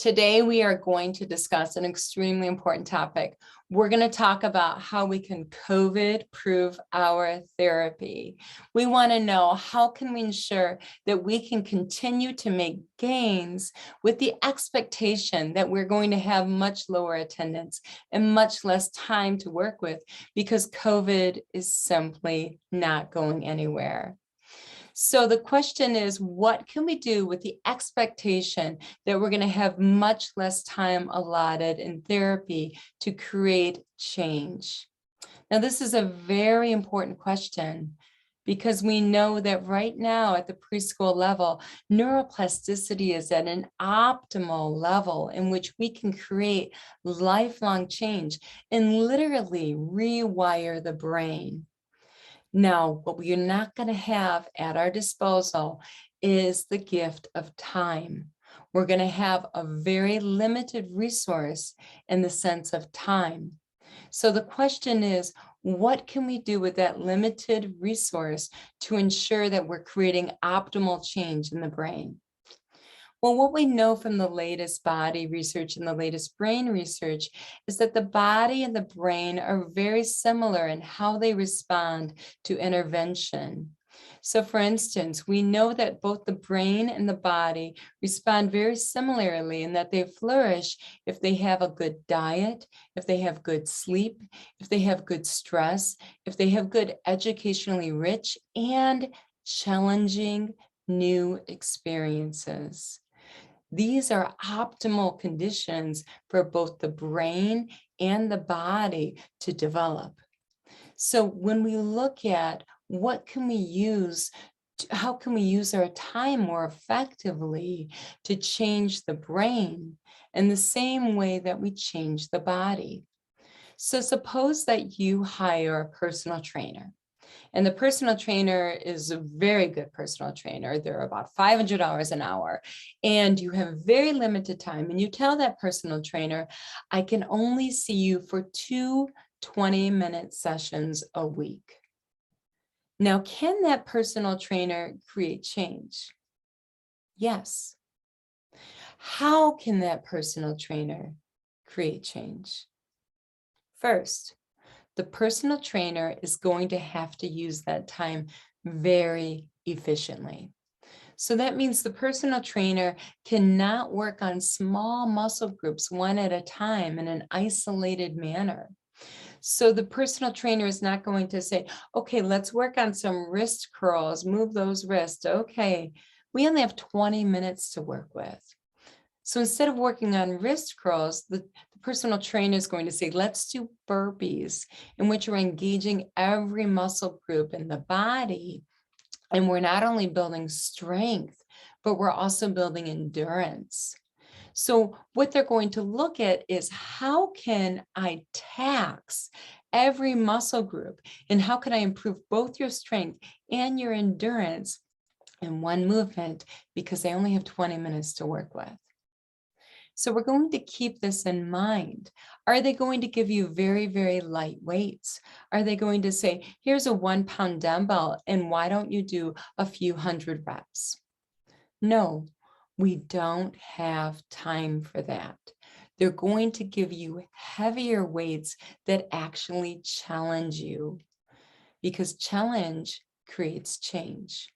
Today, we are going to discuss an extremely important topic. We're going to talk about how we can COVID-proof our therapy. We want to know how can we ensure that we can continue to make gains with the expectation that we're going to have much lower attendance and much less time to work with because COVID is simply not going anywhere. So the question is, what can we do with the expectation that we're going to have much less time allotted in therapy to create change? Now, this is a very important question because we know that right now at the preschool level, neuroplasticity is at an optimal level in which we can create lifelong change and literally rewire the brain. Now, what we are not going to have at our disposal is the gift of time. We're going to have a very limited resource in the sense of time. So the question is, what can we do with that limited resource to ensure that we're creating optimal change in the brain? Well, what we know from the latest body research and the latest brain research is that the body and the brain are very similar in how they respond to intervention. So for instance, we know that both the brain and the body respond very similarly in that they flourish if they have a good diet, if they have good sleep, if they have good stress, if they have good educationally rich and challenging new experiences. These are optimal conditions for both the brain and the body to develop. So when we look at what can we use, how can we use our time more effectively to change the brain in the same way that we change the body? So suppose that you hire a personal trainer. And the personal trainer is a very good personal trainer. They're about $500 an hour, and you have very limited time. And you tell that personal trainer, I can only see you for 2 20-minute sessions a week. Now, can that personal trainer create change? Yes. How can that personal trainer create change? First, the personal trainer is going to have to use that time very efficiently. So that means the personal trainer cannot work on small muscle groups one at a time in an isolated manner. So the personal trainer is not going to say, okay, let's work on some wrist curls, move those wrists. Okay, we only have 20 minutes to work with. So instead of working on wrist curls, the personal trainer is going to say, let's do burpees, in which we're engaging every muscle group in the body. And we're not only building strength, but we're also building endurance. So what they're going to look at is, how can I tax every muscle group? And how can I improve both your strength and your endurance in one movement, because they only have 20 minutes to work with? So we're going to keep this in mind. Are they going to give you very, very light weights? Are they going to say, here's a 1-pound dumbbell, and why don't you do a few hundred reps? No, we don't have time for that. They're going to give you heavier weights that actually challenge you, because challenge creates change.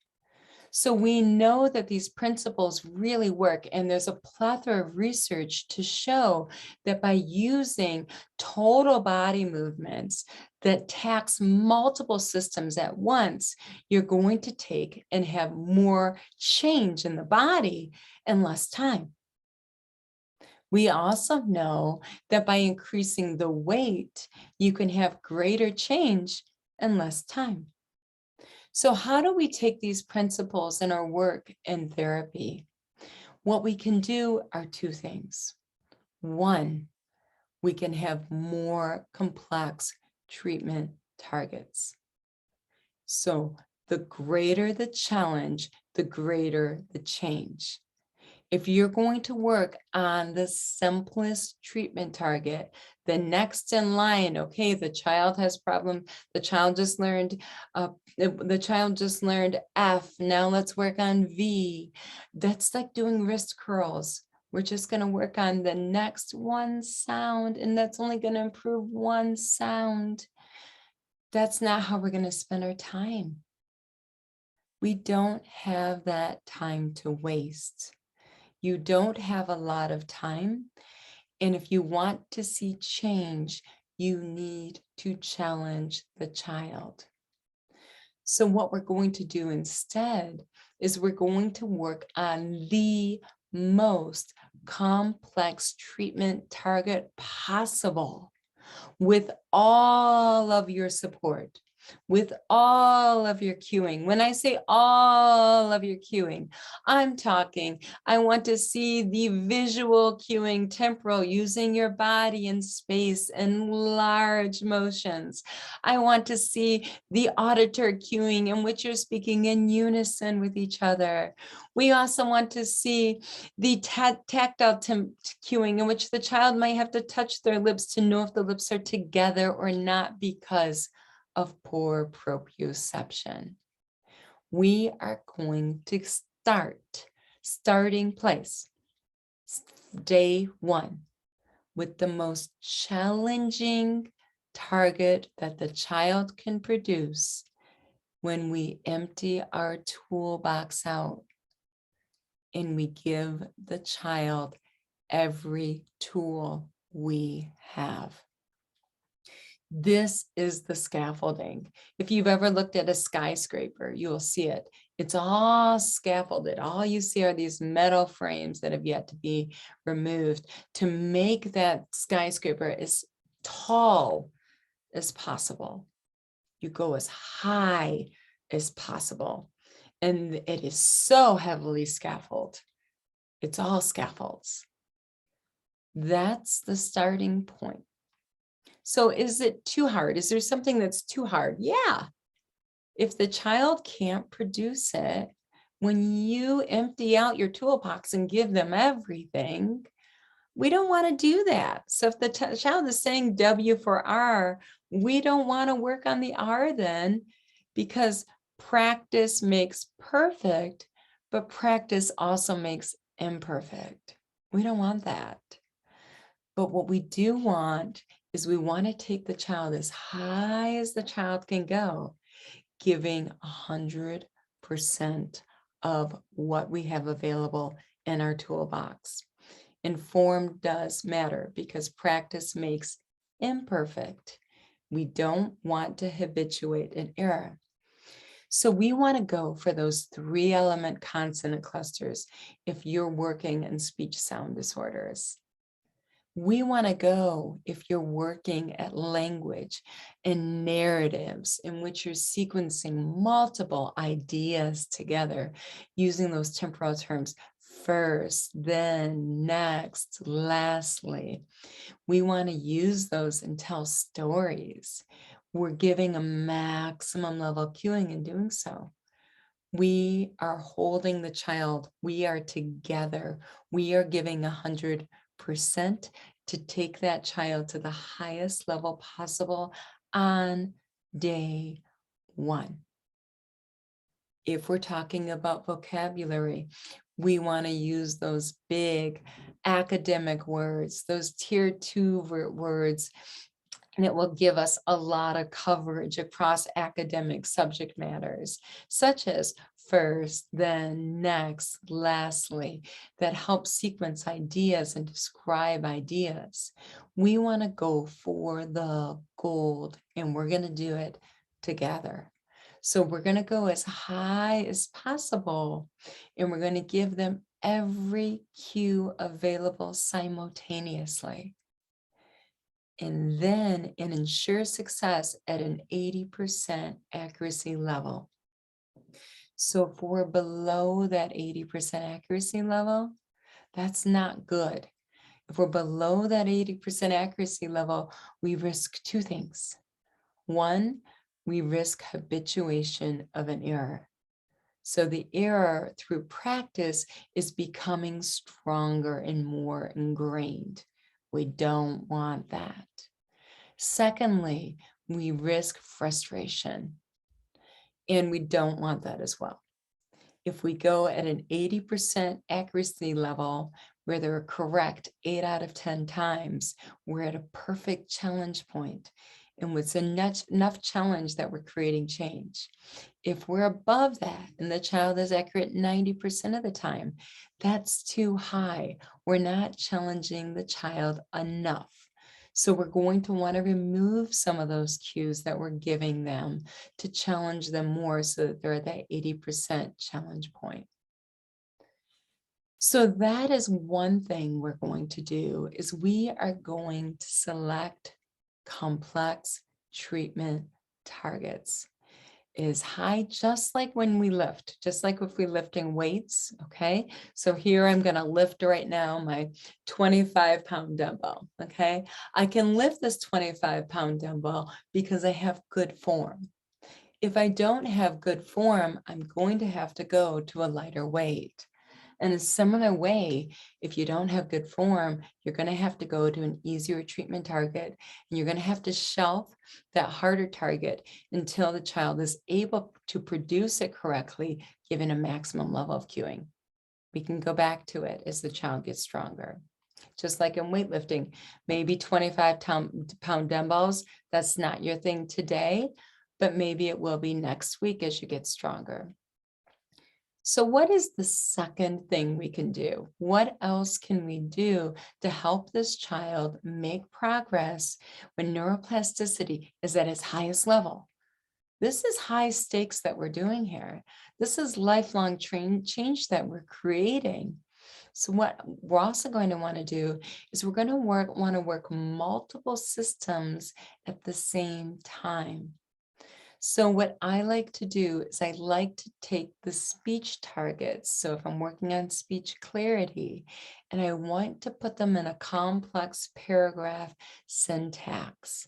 So we know that these principles really work, and there's a plethora of research to show that by using total body movements that tax multiple systems at once, you're going to take and have more change in the body in less time. We also know that by increasing the weight, you can have greater change in less time. So how do we take these principles in our work in therapy? What we can do are two things. One, we can have more complex treatment targets. So the greater the challenge, the greater the change. If you're going to work on the simplest treatment target, the next in line, okay, the child has problem, the child just learned F, now let's work on V. That's like doing wrist curls. We're just going to work on the next one sound, and that's only going to improve one sound. That's not how we're going to spend our time. We don't have that time to waste. You don't have a lot of time. And if you want to see change, you need to challenge the child. So what we're going to do instead is we're going to work on the most complex treatment target possible with all of your support, with all of your cueing. When I say all of your cueing, I'm talking, I want to see the visual cueing, temporal, using your body in space and large motions. I want to see the auditor cueing in which you're speaking in unison with each other. We also want to see the tactile cueing in which the child might have to touch their lips to know if the lips are together or not because of poor proprioception. We are going to starting place, day one, with the most challenging target that the child can produce when we empty our toolbox out and we give the child every tool we have. This is the scaffolding. If you've ever looked at a skyscraper, you will see it. It's all scaffolded. All you see are these metal frames that have yet to be removed to make that skyscraper as tall as possible. You go as high as possible. And it is so heavily scaffolded. It's all scaffolds. That's the starting point. So is it too hard? Is there something that's too hard? Yeah. If the child can't produce it, when you empty out your toolbox and give them everything, we don't want to do that. So if the child is saying W for R, we don't want to work on the R then, because practice makes perfect, but practice also makes imperfect. We don't want that. But what we do want is we want to take the child as high as the child can go, giving 100% of what we have available in our toolbox. And form does matter because practice makes imperfect. We don't want to habituate an error. So we want to go for those 3-element consonant clusters if you're working in speech sound disorders. We want to go if you're working at language and narratives in which you're sequencing multiple ideas together using those temporal terms, first, then, next, lastly. We want to use those and tell stories. We're giving a maximum level cueing in doing so. We are holding the child. We are together. We are giving 100% to take that child to the highest level possible on day one. If we're talking about vocabulary, we want to use those big academic words, those tier 2 words, and it will give us a lot of coverage across academic subject matters, such as first, then, next, lastly, that help sequence ideas and describe ideas. We want to go for the gold, and we're going to do it together. So we're going to go as high as possible, and we're going to give them every cue available simultaneously. And then ensure success at an 80% accuracy level. So if we're below that 80% accuracy level, that's not good. If we're below that 80% accuracy level, we risk 2 things. 1, we risk habituation of an error. So the error through practice is becoming stronger and more ingrained. We don't want that. Secondly, we risk frustration, and we don't want that as well. If we go at an 80% accuracy level, where they're correct 8 out of 10 times, we're at a perfect challenge point. And it's enough challenge that we're creating change. If we're above that and the child is accurate 90% of the time, that's too high. We're not challenging the child enough. So we're going to want to remove some of those cues that we're giving them to challenge them more so that they're at that 80% challenge point. So that is one thing we're going to do, is we are going to select complex treatment targets. Is high, just like when we lift, just like if we're lifting weights, okay? So here I'm gonna lift right now my 25-pound dumbbell, okay? I can lift this 25-pound dumbbell because I have good form. If I don't have good form, I'm going to have to go to a lighter weight. In a similar way, if you don't have good form, you're going to have to go to an easier treatment target, and you're going to have to shelf that harder target until the child is able to produce it correctly, given a maximum level of cueing. We can go back to it as the child gets stronger. Just like in weightlifting, maybe 25-pound dumbbells, that's not your thing today, but maybe it will be next week as you get stronger. So what is the second thing we can do? What else can we do to help this child make progress when neuroplasticity is at its highest level? This is high stakes that we're doing here. This is lifelong change that we're creating. So what we're also going to want to do is we're going to want to work multiple systems at the same time. So what I like to do is I like to take the speech targets. So if I'm working on speech clarity and I want to put them in a complex paragraph syntax.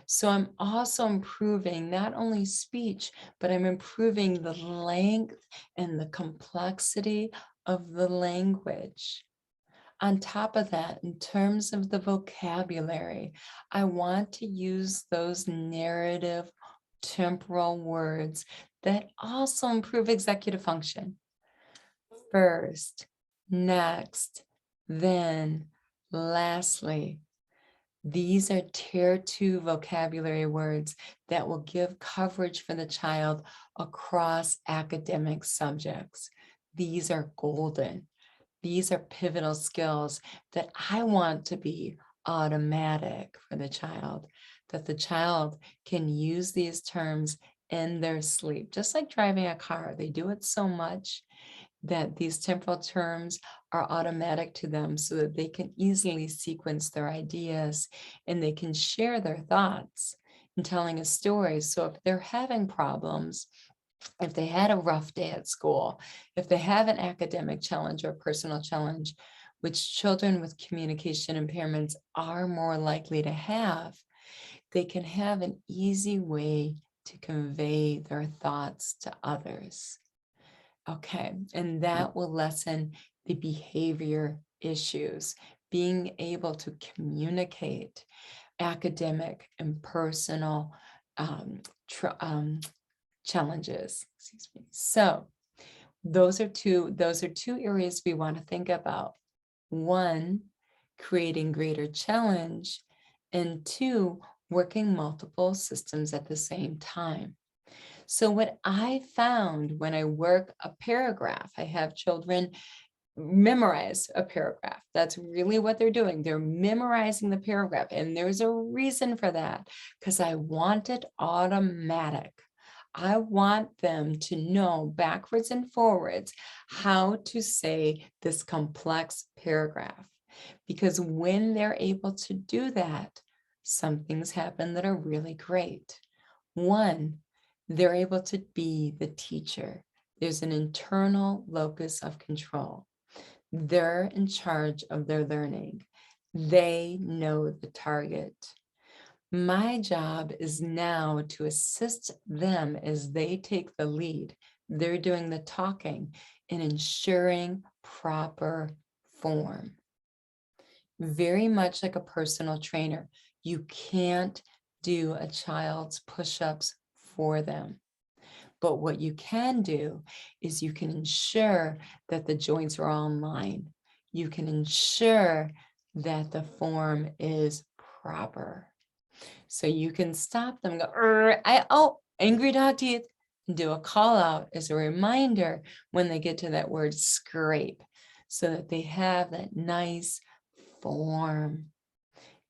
So I'm also improving not only speech, but I'm improving the length and the complexity of the language. On top of that, in terms of the vocabulary, I want to use those narrative temporal words that also improve executive function. First, next, then, lastly. These are tier 2 vocabulary words that will give coverage for the child across academic subjects. These are golden. These are pivotal skills that I want to be automatic for the child, that the child can use these terms in their sleep, just like driving a car. They do it so much that these temporal terms are automatic to them so that they can easily sequence their ideas and they can share their thoughts in telling a story. So if they're having problems, if they had a rough day at school, if they have an academic challenge or personal challenge, which children with communication impairments are more likely to have, they can have an easy way to convey their thoughts to others. Okay, and that will lessen the behavior issues, being able to communicate academic and personal challenges. Excuse me. So those are two areas we want to think about. One, creating greater challenge, and two, working multiple systems at the same time. So what I found when I work a paragraph, I have children memorize a paragraph. That's really what they're doing. They're memorizing the paragraph. And there's a reason for that, because I want it automatic. I want them to know backwards and forwards how to say this complex paragraph. Because when they're able to do that, some things happen that are really great. One, they're able to be the teacher. There's an internal locus of control. They're in charge of their learning. They know the target. My job is now to assist them as they take the lead. They're doing the talking and ensuring proper form. Very much like a personal trainer, you can't do a child's push-ups for them. But what you can do is you can ensure that the joints are all in line. you can ensure that the form is proper. So you can stop them, go, angry dog teeth, and do a call out as a reminder when they get to that word scrape, so that they have that nice form.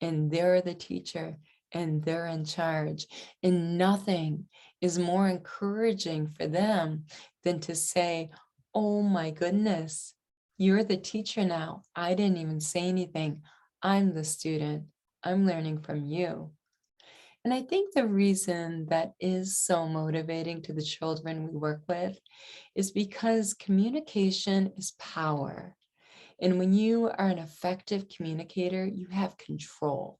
And they're the teacher and they're in charge. And nothing is more encouraging for them than to say, oh my goodness, you're the teacher now. I didn't even say anything. I'm the student. I'm learning from you. And I think the reason that is so motivating to the children we work with is because communication is power. And when you are an effective communicator, you have control.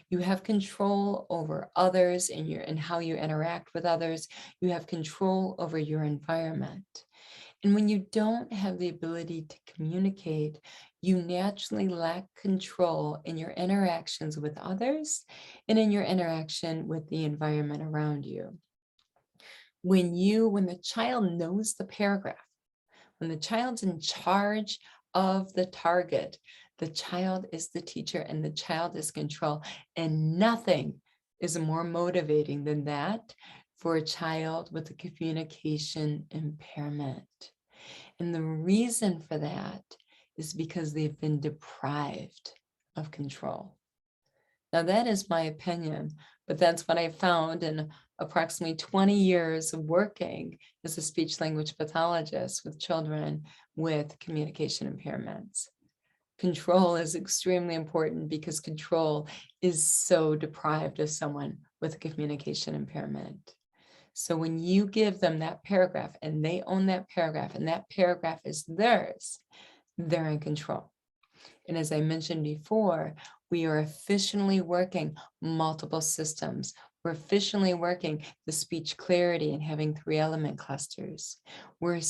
You have control over others and how you interact with others. You have control over your environment. And when you don't have the ability to communicate, you naturally lack control in your interactions with others and in your interaction with the environment around you. When the child knows the paragraph, when the child's in charge of the target, the child is the teacher and the child is control. And nothing is more motivating than that for a child with a communication impairment. And the reason for that is because they've been deprived of control. Now, that is my opinion, but that's what I found in approximately 20 years of working as a speech language pathologist with children with communication impairments. Control is extremely important because control is so deprived of someone with a communication impairment. So when you give them that paragraph and they own that paragraph and that paragraph is theirs, they're in control. And as I mentioned before, we are efficiently working multiple systems. We're efficiently working the speech clarity and having 3-element clusters. We're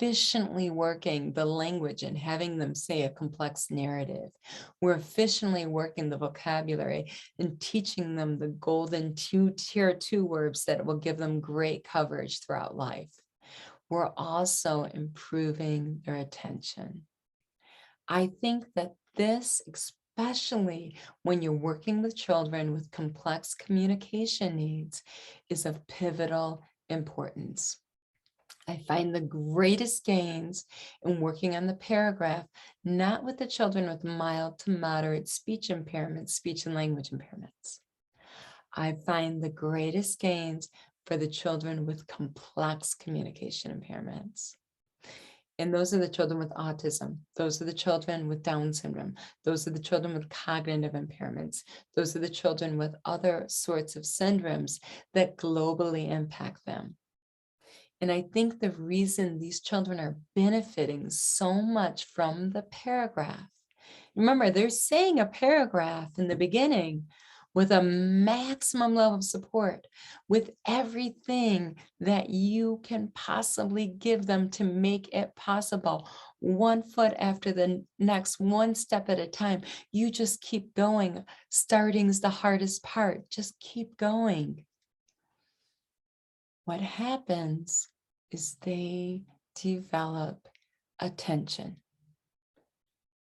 efficiently working the language and having them say a complex narrative. We're efficiently working the vocabulary and teaching them the golden tier 2 words that will give them great coverage throughout life. We're also improving their attention. I think that this, especially when you're working with children with complex communication needs, is of pivotal importance. I find the greatest gains in working on the paragraph, not with the children with mild to moderate speech impairments, speech and language impairments. I find the greatest gains for the children with complex communication impairments. And those are the children with autism. Those are the children with Down syndrome. Those are the children with cognitive impairments. Those are the children with other sorts of syndromes that globally impact them. And I think the reason these children are benefiting so much from the paragraph, remember, they're saying a paragraph in the beginning with a maximum level of support, with everything that you can possibly give them to make it possible, 1 foot after the next, 1 step at a time. You just keep going. Starting's the hardest part. Just keep going. What happens is they develop attention.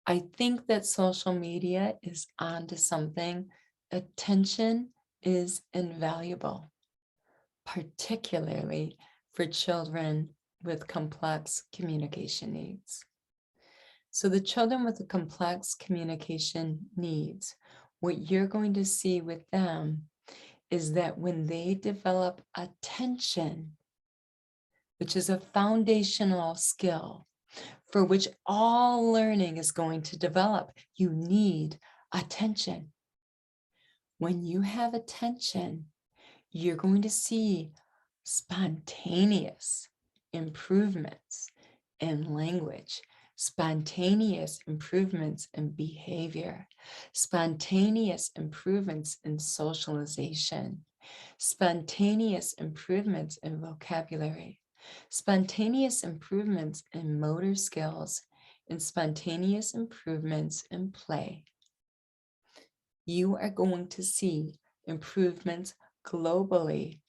I think that social media is onto something. Attention is invaluable, particularly for children with complex communication needs. So the children with the complex communication needs, what you're going to see with them is that when they develop attention, which is a foundational skill for which all learning is going to develop, you need attention. When you have attention, you're going to see spontaneous improvements in language, spontaneous improvements in behavior, spontaneous improvements in socialization, spontaneous improvements in vocabulary, spontaneous improvements in motor skills, and spontaneous improvements in play. You are going to see improvements globally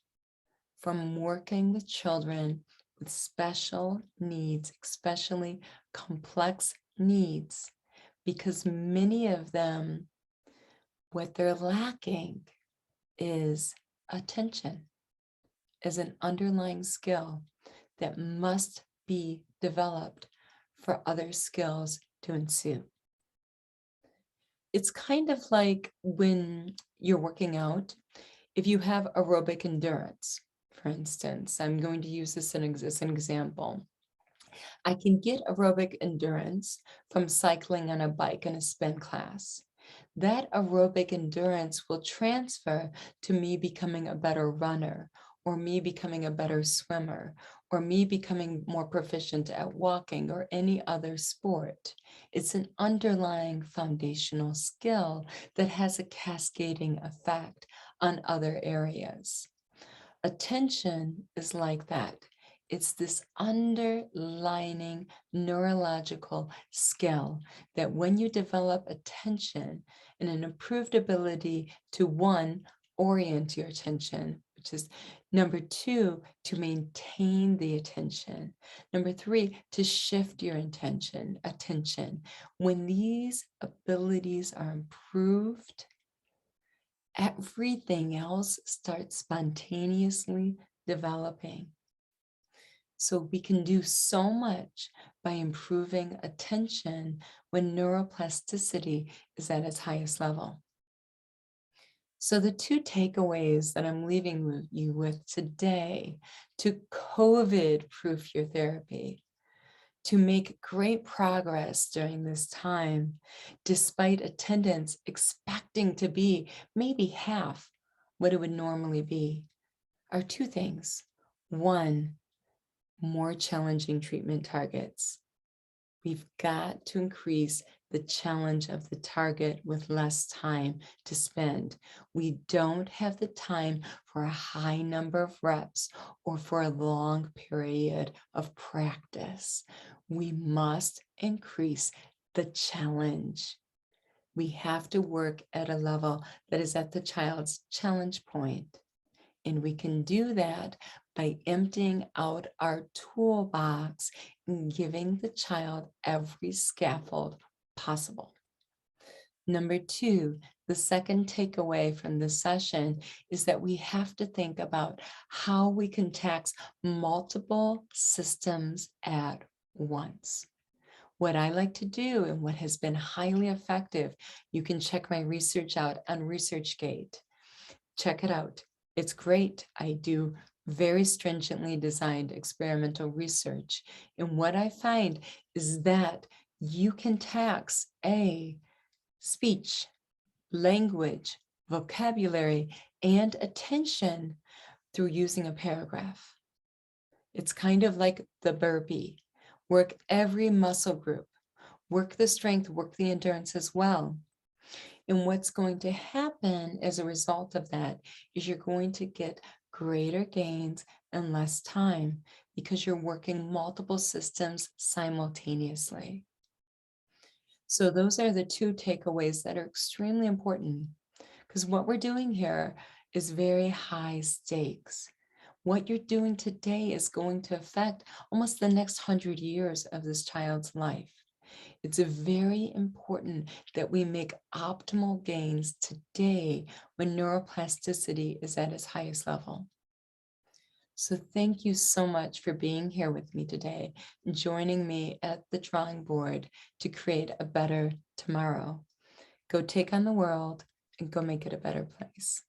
from working with children with special needs, especially complex needs, because many of them, what they're lacking is attention, as an underlying skill that must be developed for other skills to ensue. It's kind of like when you're working out, if you have aerobic endurance, for instance, I'm going to use this as an example. I can get aerobic endurance from cycling on a bike in a spin class. That aerobic endurance will transfer to me becoming a better runner, or me becoming a better swimmer, or me becoming more proficient at walking or any other sport. It's an underlying foundational skill that has a cascading effect on other areas. Attention is like that. It's this underlining neurological skill that when you develop attention and an improved ability to, one, orient your attention, which is number two, to maintain the attention. Number three, to shift your attention. When these abilities are improved, everything else starts spontaneously developing. So we can do so much by improving attention when neuroplasticity is at its highest level. So the two takeaways that I'm leaving you with today to COVID-proof your therapy, to make great progress during this time, despite attendance expecting to be maybe half what it would normally be, are two things. One, more challenging treatment targets. We've got to increase the challenge of the target with less time to spend. We don't have the time for a high number of reps or for a long period of practice. We must increase the challenge. We have to work at a level that is at the child's challenge point. And we can do that by emptying out our toolbox and giving the child every scaffold possible. Number two, the second takeaway from this session is that we have to think about how we can tax multiple systems at once. What I like to do and what has been highly effective, you can check my research out on ResearchGate. Check it out. It's great. I do very stringently designed experimental research. And what I find is that you can tax speech, language, vocabulary, and attention through using a paragraph. It's kind of like the burpee. Work every muscle group, work the strength, work the endurance as well. And what's going to happen as a result of that is you're going to get greater gains in less time because you're working multiple systems simultaneously. So those are the two takeaways that are extremely important, because what we're doing here is very high stakes. What you're doing today is going to affect almost the next 100 years of this child's life. It's very important that we make optimal gains today when neuroplasticity is at its highest level. So thank you so much for being here with me today, joining me at the drawing board to create a better tomorrow. Go take on the world and go make it a better place.